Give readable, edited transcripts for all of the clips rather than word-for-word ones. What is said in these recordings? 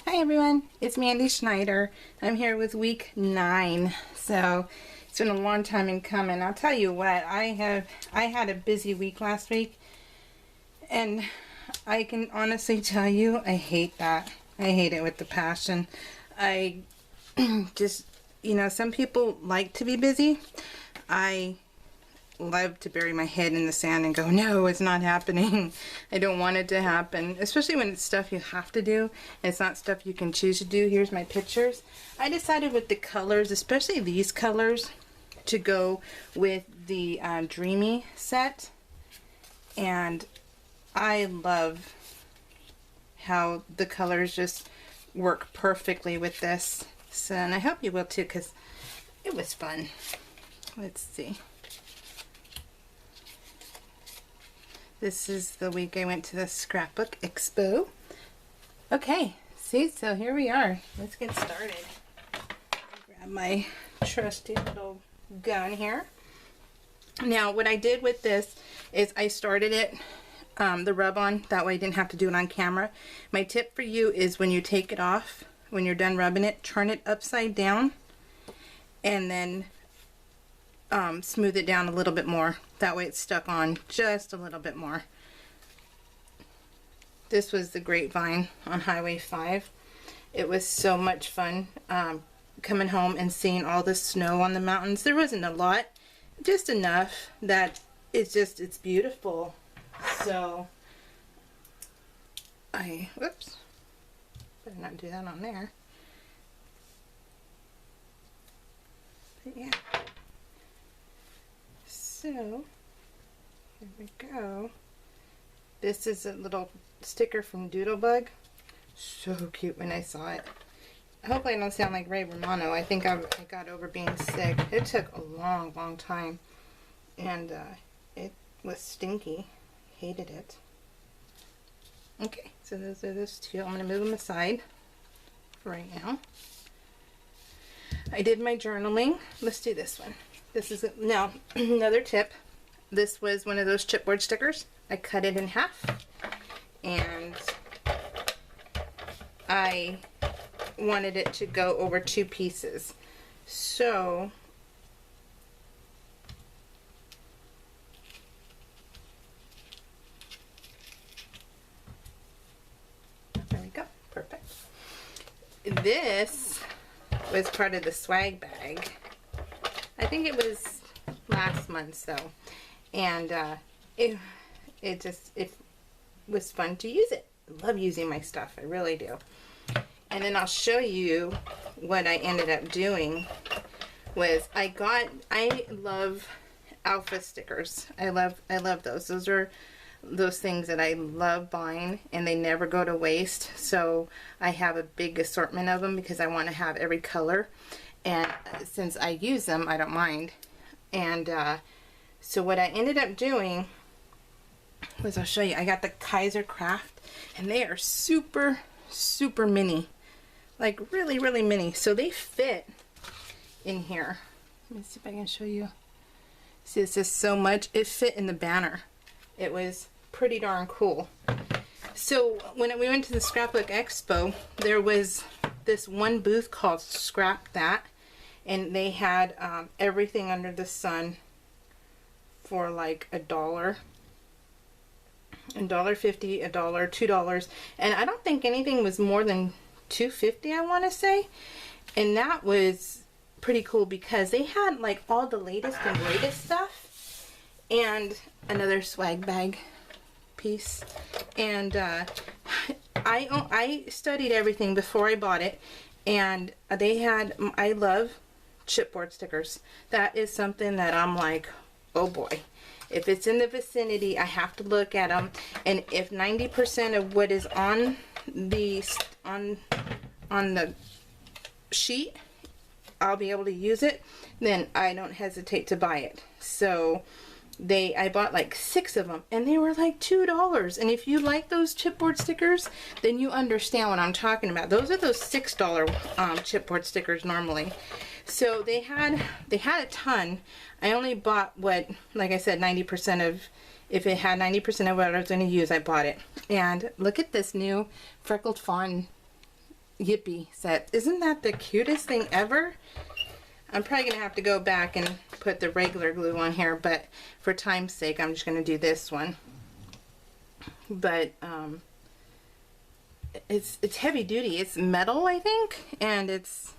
Hi everyone, it's Mandy Schneider. I'm here with week 9. So it's been a long time in coming. I'll tell you what, I had a busy week last week, and I can honestly tell you I hate that. I hate it with the passion. I just, some people like to be busy. I love to bury my head in the sand and go, no, it's not happening. I don't want it to happen, especially when it's stuff you have to do. It's not stuff you can choose to do. Here's my pictures. I decided with the colors, especially these colors, to go with the Dreamy set, and I love how the colors just work perfectly with this. So, and I hope you will too, because it was fun. Let's see. This is the week I went to the Scrapbook Expo. Okay, see, so here we are. Let's get started. Grab my trusty little gun here. Now, what I did with this is I started it, the rub-on, that way I didn't have to do it on camera. My tip for you is when you take it off, when you're done rubbing it, turn it upside down and then smooth it down a little bit more. That way it's stuck on just a little bit more. This was the Grapevine on Highway 5. It was so much fun coming home and seeing all the snow on the mountains. There wasn't a lot, just enough that it's beautiful. So whoops, better not do that on there. But yeah. So, here we go. This is a little sticker from Doodlebug. So cute when I saw it. Hopefully I don't sound like Ray Romano. I think I got over being sick. It took a long, long time. And it was stinky. Hated it. Okay, so those are those two. I'm going to move them aside for right now. I did my journaling. Let's do this one. This is now another tip. This was one of those chipboard stickers. I cut it in half, and I wanted it to go over 2 pieces. So there we go. Perfect. This was part of the swag bag. I think it was last month's though, and it was fun to use it. I love using my stuff, I really do. And then I'll show you what I ended up doing. Was I love alpha stickers. I love those. Those are those things that I love buying, and they never go to waste. So I have a big assortment of them because I want to have every color. And since I use them, I don't mind. And so what I ended up doing was, I'll show you, I got the Kaiser Craft, and they are super, super mini. Like really, really mini. So they fit in here. Let me see if I can show you. See, it says so much. It fit in the banner. It was pretty darn cool. So when we went to the Scrapbook Expo, there was this one booth called Scrap That, and they had everything under the sun for like $1, $1.50, $1, $2, and I don't think anything was more than $2.50, I want to say. And that was pretty cool because they had like all the latest and greatest stuff, and another swag bag piece. And I studied everything before I bought it, and they had, I love chipboard stickers. That is something that I'm like, oh boy, if it's in the vicinity, I have to look at them. And if 90% of what is on the sheet, I'll be able to use it, then I don't hesitate to buy it. So I bought like 6 of them, and they were like $2. And if you like those chipboard stickers, then you understand what I'm talking about. Those are those $6 chipboard stickers normally. So they had a ton. I only bought what, like I said, 90% of, if it had 90% of what I was going to use, I bought it. And look at this new Freckled Fawn Yippee set. Isn't that the cutest thing ever? I'm probably gonna have to go back and put the regular glue on here, but for time's sake I'm just gonna do this one. But it's heavy duty. It's metal, I think, and it's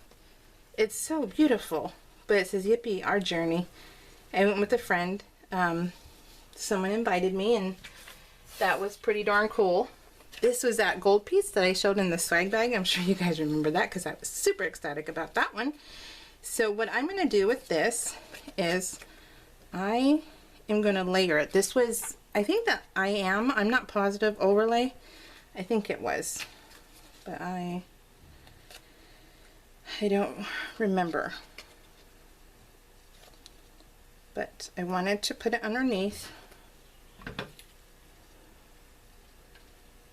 so beautiful. But it says Yippee, our journey. I went with a friend. Someone invited me, and that was pretty darn cool. This was that gold piece that I showed in the swag bag. I'm sure you guys remember that because I was super ecstatic about that one. So what I'm going to do with this is I am going to layer it. This was, I think that I'm not positive, overlay. I think it was, but I don't remember. But I wanted to put it underneath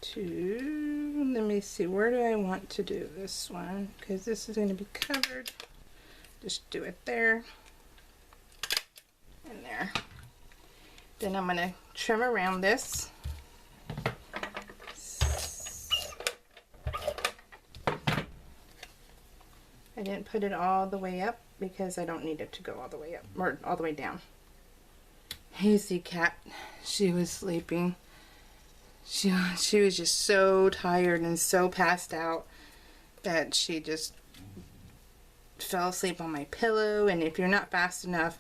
to, let me see, where do I want to do this one? Because this is going to be covered. Just do it there and there. Then I'm going to trim around this. I didn't put it all the way up because I don't need it to go all the way up or all the way down. Hazy cat, she was sleeping. She was just so tired and so passed out that she just fell asleep on my pillow. And if you're not fast enough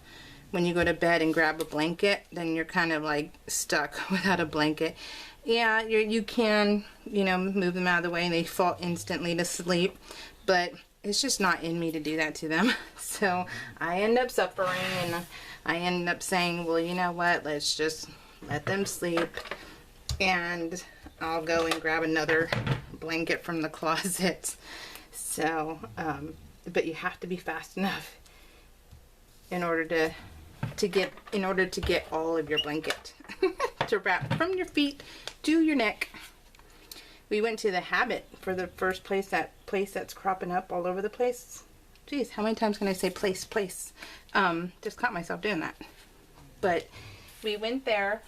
when you go to bed and grab a blanket, then you're kind of like stuck without a blanket. Yeah, you can, you know, move them out of the way and they fall instantly to sleep, but it's just not in me to do that to them. So I end up suffering, and I end up saying, well, you know what, let's just let them sleep, and I'll go and grab another blanket from the closet. So but you have to be fast enough in order to get all of your blanket to wrap from your feet to your neck. We went to the Habit for the first place, that place that's cropping up all over the place. Geez, how many times can I say place? Just caught myself doing that. But we went there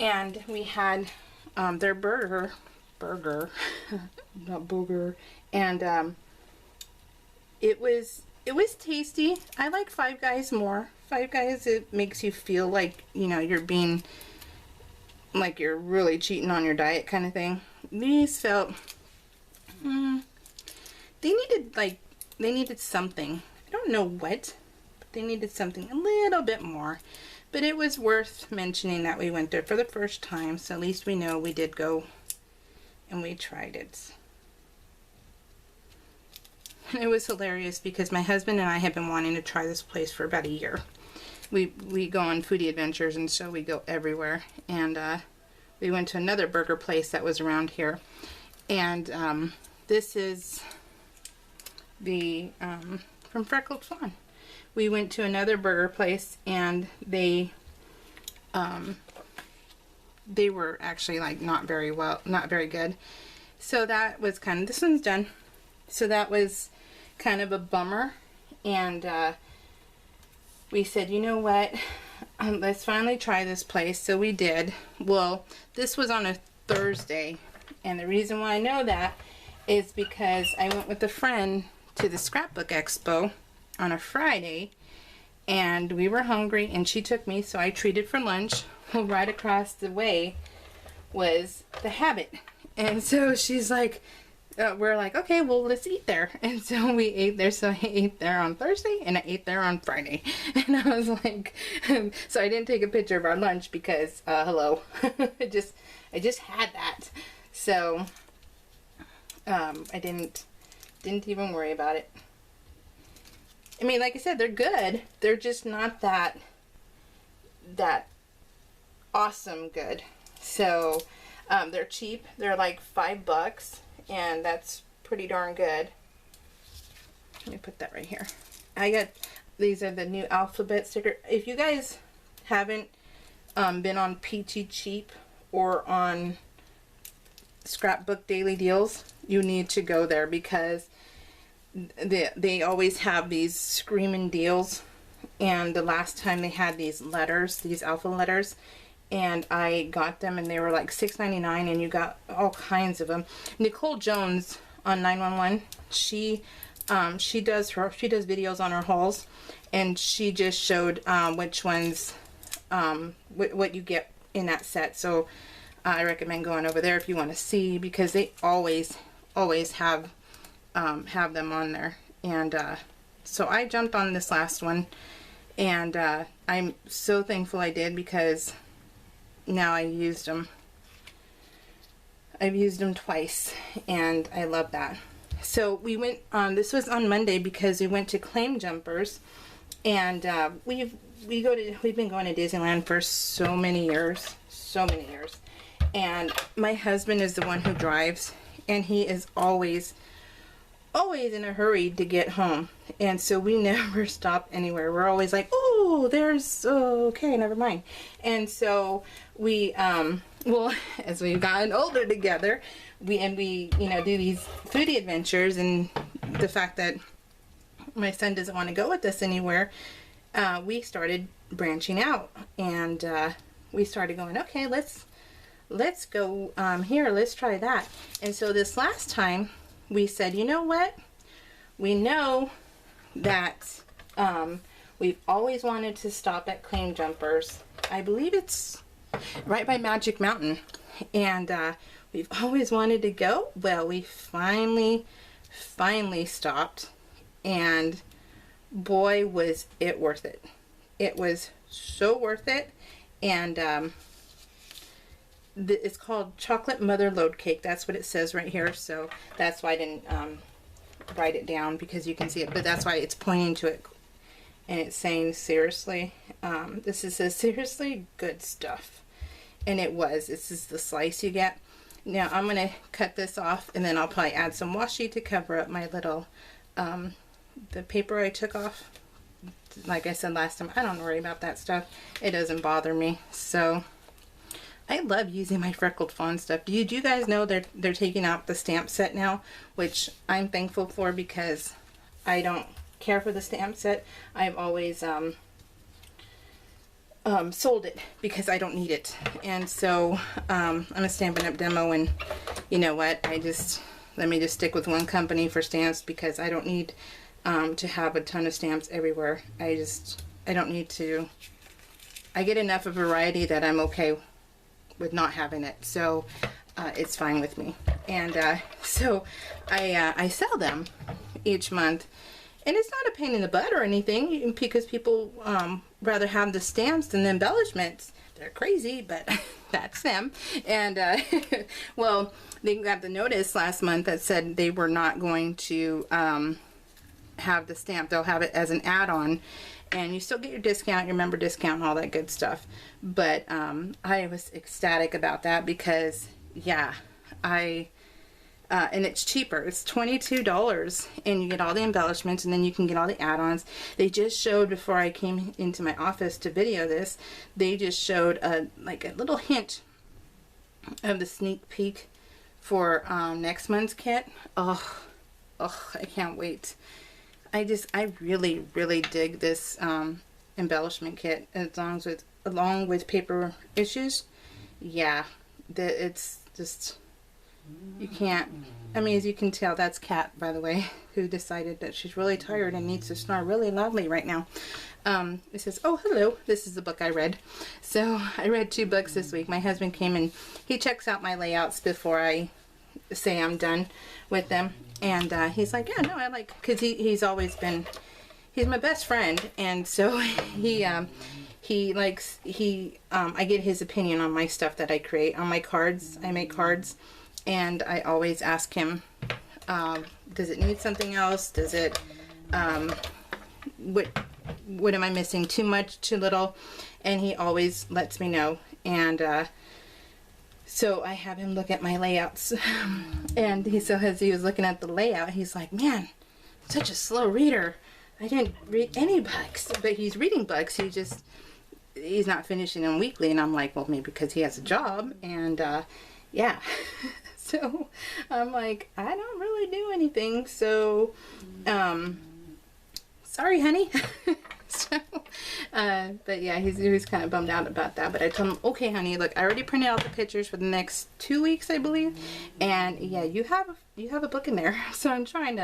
and we had their burger, not booger, and it was tasty. I like Five Guys more. Five Guys, it makes you feel like, you know, you're being, like you're really cheating on your diet kind of thing. These felt, they needed something. I don't know what, but they needed something a little bit more. But it was worth mentioning that we went there for the first time, so at least we know we did go and we tried it. And it was hilarious because my husband and I have been wanting to try this place for about a year. We go on foodie adventures, and so we go everywhere. And we went to another burger place that was around here, and this is the from Freckled Fawn. We went to another burger place, and they were actually like not very good. So that was kind of, this one's done. So that was kind of a bummer, and we said, you know what, let's finally try this place. So we did. Well, this was on a Thursday, and the reason why I know that is because I went with a friend to the Scrapbook Expo on a Friday, and we were hungry, and she took me, so I treated for lunch. Well, right across the way was the Habit, and so she's like, we're like, okay, well, let's eat there. And so we ate there. So I ate there on Thursday and I ate there on Friday. And I was like, so I didn't take a picture of our lunch because, hello, I just had that. So, I didn't even worry about it. I mean, like I said, they're good. They're just not that awesome good. So, they're cheap. They're like $5. And that's pretty darn good. Let me put that right here. I got, these are the new alphabet sticker. If you guys haven't been on Peachy Cheap or on Scrapbook Daily Deals, you need to go there because they always have these screaming deals. And the last time they had these letters, these alpha letters, and I got them, and they were like $6.99, and you got all kinds of them. Nicole Jones on 911. She does videos on her hauls, and she just showed which ones, what you get in that set. So I recommend going over there if you want to see, because they always have them on there. And so I jumped on this last one, and I'm so thankful I did, because now I've used them twice, and I love that. So we went on, this was on Monday, because we went to Claim Jumpers, and we've been going to Disneyland for so many years, and my husband is the one who drives, and he is always in a hurry to get home, and so we never stop anywhere. We're always like, oh, okay, never mind. And so we well, as we've gotten older together, we do these foodie adventures, and the fact that my son doesn't want to go with us anywhere, we started branching out, and we started going, okay, let's go here, let's try that. And so this last time we said, you know what, we know that we've always wanted to stop at Claim Jumpers. I believe it's right by Magic Mountain, and we've always wanted to go. Well, we finally stopped, and boy, was it worth it. It was so worth it. And it's called Chocolate Mother Load Cake. That's what it says right here, so that's why I didn't write it down, because you can see it, but that's why it's pointing to it, and it's saying seriously. This says seriously good stuff, and it was. This is the slice you get. Now I'm gonna cut this off, and then I'll probably add some washi to cover up my little the paper I took off. Like I said last time, I don't worry about that stuff. It doesn't bother me. So I love using my Freckled Fawn stuff. Do you guys know they're taking out the stamp set now, which I'm thankful for, because I don't care for the stamp set. I've always sold it because I don't need it. And so I'm a Stampin' Up! Demo, and you know what, let me just stick with one company for stamps, because I don't need to have a ton of stamps everywhere. I don't need to. I get enough of variety that I'm okay with not having it, so it's fine with me. And so I sell them each month, and it's not a pain in the butt or anything, because people rather have the stamps than the embellishments. They're crazy, but that's them. And well, they got the notice last month that said they were not going to have the stamp. They'll have it as an add-on, and you still get your discount, your member discount, and all that good stuff. But I was ecstatic about that, because yeah, and it's cheaper. It's $22, and you get all the embellishments, and then you can get all the add-ons. They just showed, before I came into my office to video this, they just showed like a little hint of the sneak peek for next month's kit. Oh, I can't wait. I really dig this embellishment kit, along with paper issues. Yeah, it's just, you can't. I mean, as you can tell, that's Kat, by the way, who decided that she's really tired and needs to snore really loudly right now. It says, oh, hello, this is the book I read. So I read 2 books this week. My husband came and he checks out my layouts before I say I'm done with them. And he's like, yeah, no, I like, because he's always been, he's my best friend. And so I get his opinion on my stuff that I create. On my cards, I make cards. And I always ask him, does it need something else? Does it, what am I missing? Too much, too little? And he always lets me know. And so I have him look at my layouts. And as he was looking at the layout, he's like, man, such a slow reader. I didn't read any books. But he's reading books. He's not finishing them weekly. And I'm like, well, maybe because he has a job. And yeah. So I'm like, I don't really do anything. So sorry, honey. So, but yeah, he was kind of bummed out about that. But I told him, okay, honey, look, I already printed out the pictures for the next 2 weeks, I believe. And yeah, you have a book in there. So I'm trying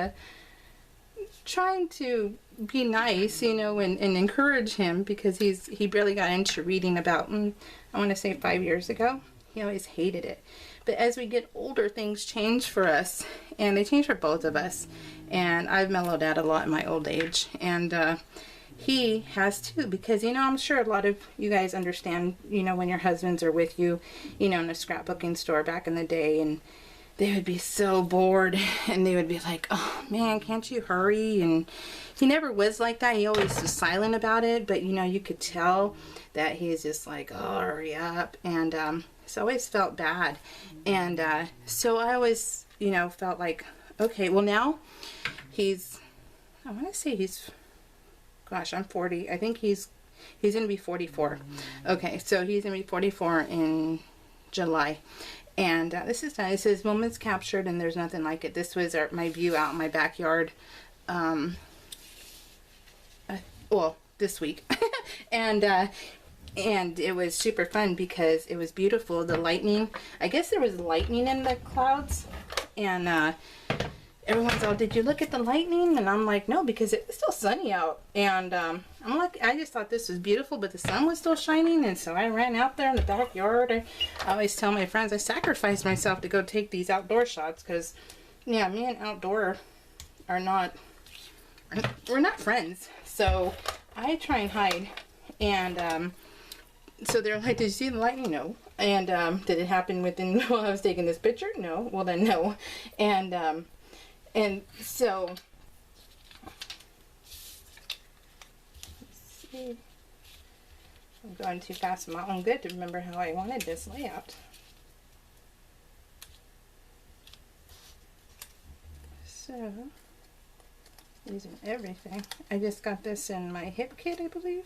to be nice, you know, and encourage him, because he barely got into reading about, I want to say 5 years ago. He always hated it. But as we get older, things change for us, and they change for both of us. And I've mellowed out a lot in my old age, and he has too, because, you know, I'm sure a lot of you guys understand, you know, when your husbands are with you, you know, in a scrapbooking store back in the day, and they would be so bored, and they would be like, oh man, can't you hurry? And he never was like that. He always was silent about it, but you know, you could tell that he's just like, oh, hurry up. And so I always felt bad. And so I always, you know, felt like, okay, well now I want to say gosh, I'm 40. I think he's going to be 44. Okay, so he's going to be 44 in July. And this is nice. It says moments captured, and there's nothing like it. This was my view out in my backyard. Well, this week. and it was super fun because it was beautiful. The lightning, I guess there was lightning in the clouds, and everyone's all, did you look at the lightning? And I'm like, no, because it was still sunny out. And I'm like, I just thought this was beautiful, but the sun was still shining. And so I ran out there in the backyard. I always tell my friends I sacrificed myself to go take these outdoor shots, because yeah, me and outdoor we're not friends. So I try and hide. And so they're like, did you see the lightning? No. And did it happen within while I was taking this picture? No. Well then no. And so, let's see, I'm going too fast for my own good to remember how I wanted this layout. So, using everything. I just got this in my hip kit, I believe.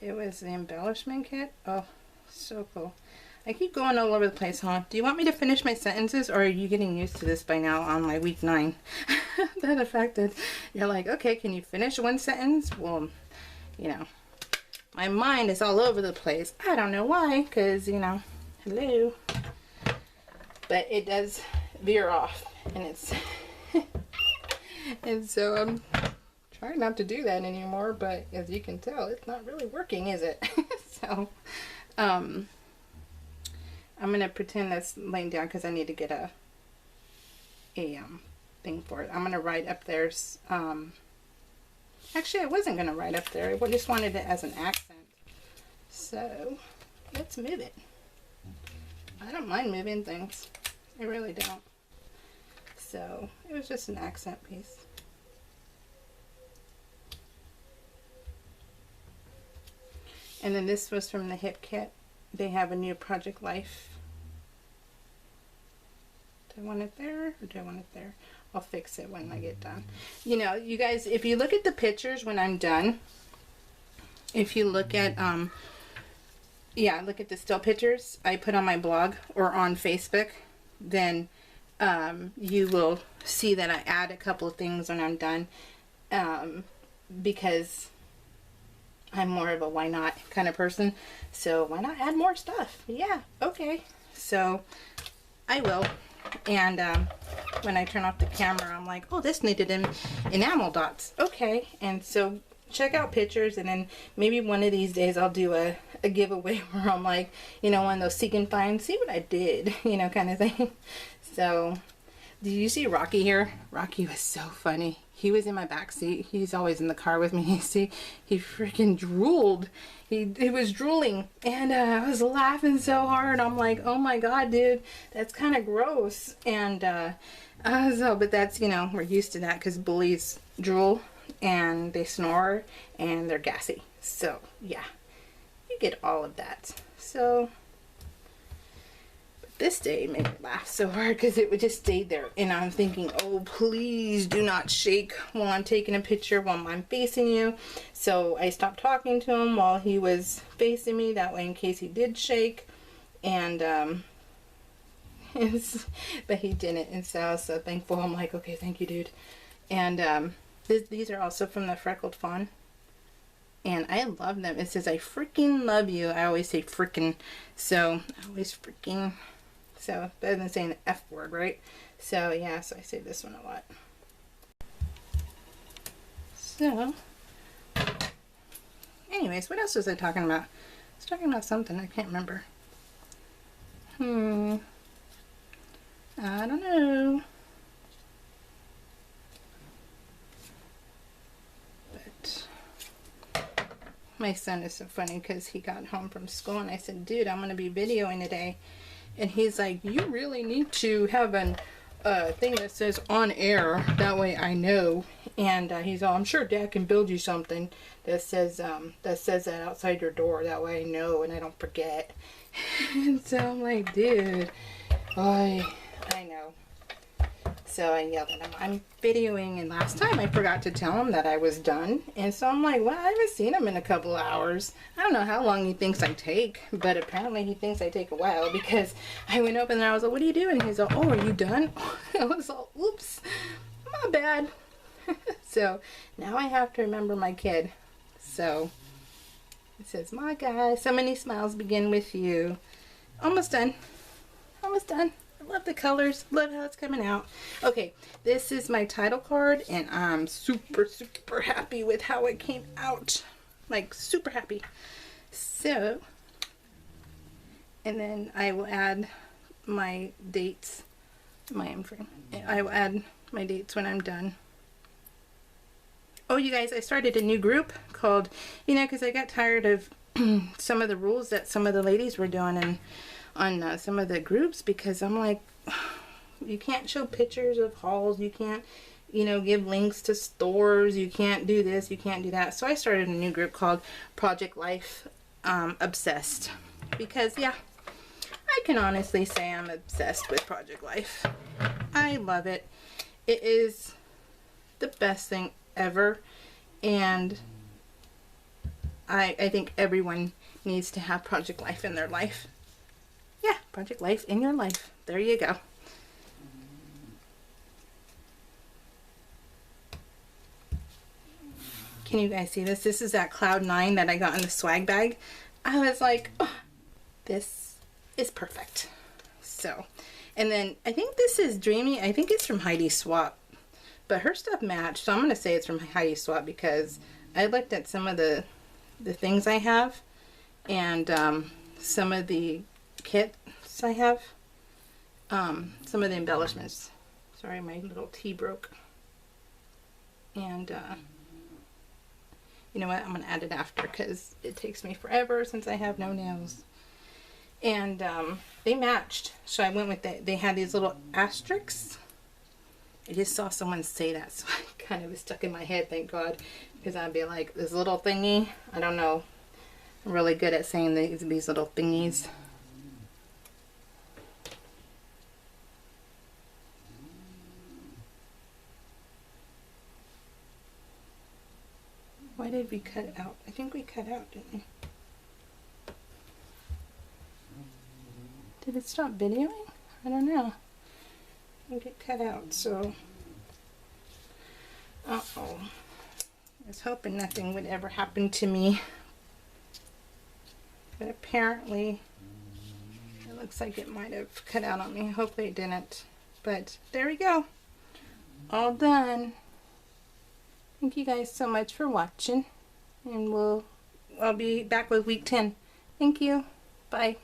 It was the embellishment kit. Oh, so cool. I keep going all over the place, huh? Do you want me to finish my sentences, or are you getting used to this by now on my week 9? That affected. You're like, okay, can you finish one sentence? Well, you know, my mind is all over the place. I don't know why, because, you know, hello. But it does veer off, and it's... and so I'm trying not to do that anymore, but as you can tell, it's not really working, is it? So, I'm going to pretend that's laying down because I need to get a thing for it. I'm going to write up there. Actually, I wasn't going to write up there. I just wanted it as an accent. So, let's move it. I don't mind moving things. I really don't. So, it was just an accent piece. And then this was from the hip kit. They have a new Project Life. Do I want it there, or do I want it there? I'll fix it when I get done. You know, you guys, if you look at the pictures when I'm done, if you look at, yeah, look at the still pictures I put on my blog or on Facebook, then you will see that I add a couple of things when I'm done, because I'm more of a why not kind of person. So why not add more stuff? Yeah, okay. So I will. And when I turn off the camera, I'm like, oh, this needed enamel dots. Okay. And so check out pictures, and then maybe one of these days I'll do a giveaway where I'm like, you know, one of those seek and find, see what I did, you know, kind of thing. So did you see Rocky here? Rocky was so funny. He was in my back seat. He's always in the car with me. See, he freaking drooled. He was drooling, and I was laughing so hard. I'm like, oh my god, dude, that's kind of gross. And but that's, you know, we're used to that because bullies drool and they snore and they're gassy. So yeah, you get all of that. So this day made me laugh so hard because it would just stay there, and I'm thinking, oh, please do not shake while I'm taking a picture while I'm facing you. So I stopped talking to him while he was facing me, that way in case he did shake. And but he didn't, and so I was so thankful. I'm like, okay, thank you, dude. And These are also from the Freckled Fawn. And I love them. It says, I freaking love you. I always say freaking. So, I always freaking. So, better than saying the F word, right? So, yeah, so I say this one a lot. So, anyways, what else was I talking about? I was talking about something. I can't remember. I don't know. But my son is so funny because he got home from school and I said, dude, I'm going to be videoing today. And he's like, you really need to have an thing that says on air. That way I know. And he's all, I'm sure Dad can build you something that says that outside your door. That way I know and I don't forget. And so I'm like, dude, I know. So I yelled at him, I'm videoing, and last time I forgot to tell him that I was done. And so I'm like, well, I haven't seen him in a couple hours. I don't know how long he thinks I take, but apparently he thinks I take a while because I went up and I was like, what are you doing? And he's like, oh, are you done? I was all, oops, my bad. So now I have to remember my kid. So it says, my guy, so many smiles begin with you. Almost done. Almost done. I love the colors. Love how it's coming out. Okay, this is my title card, and I'm super, super happy with how it came out. Like, super happy. So, and then I will add my dates. My M frame. I will add my dates when I'm done. Oh, you guys, I started a new group called, you know, because I got tired of some of the rules that some of the ladies were doing and on some of the groups, because I'm like, you can't show pictures of hauls, you can't, you know, give links to stores, you can't do this, you can't do that. So I started a new group called Project Life Obsessed, because yeah, I can honestly say I'm obsessed with Project Life. I love it. It is the best thing ever, and I think everyone needs to have Project Life in their life. Yeah, Project Life in your life. There you go. Can you guys see this? This is that Cloud 9 that I got in the swag bag. I was like, oh, this is perfect. So, and then I think this is Dreamy. I think it's from Heidi Swap. But her stuff matched, so I'm going to say it's from Heidi Swap because I looked at some of the things I have and some of the kits I have, some of the embellishments. Sorry, my little tea broke. And you know what, I'm going to add it after because it takes me forever since I have no nails. And they matched, so I went with that. They had these little asterisks. I just saw someone say that, so I kind of was stuck in my head, thank God, because I'd be like, this little thingy, I don't know, I'm really good at saying these little thingies. Why did we cut out? I think we cut out, didn't we? Did it stop videoing? I don't know. I think it cut out, so uh-oh. I was hoping nothing would ever happen to me, but apparently it looks like it might have cut out on me. Hopefully it didn't, but there we go, all done. Thank you guys so much for watching, and I'll be back with week 10. Thank you. Bye.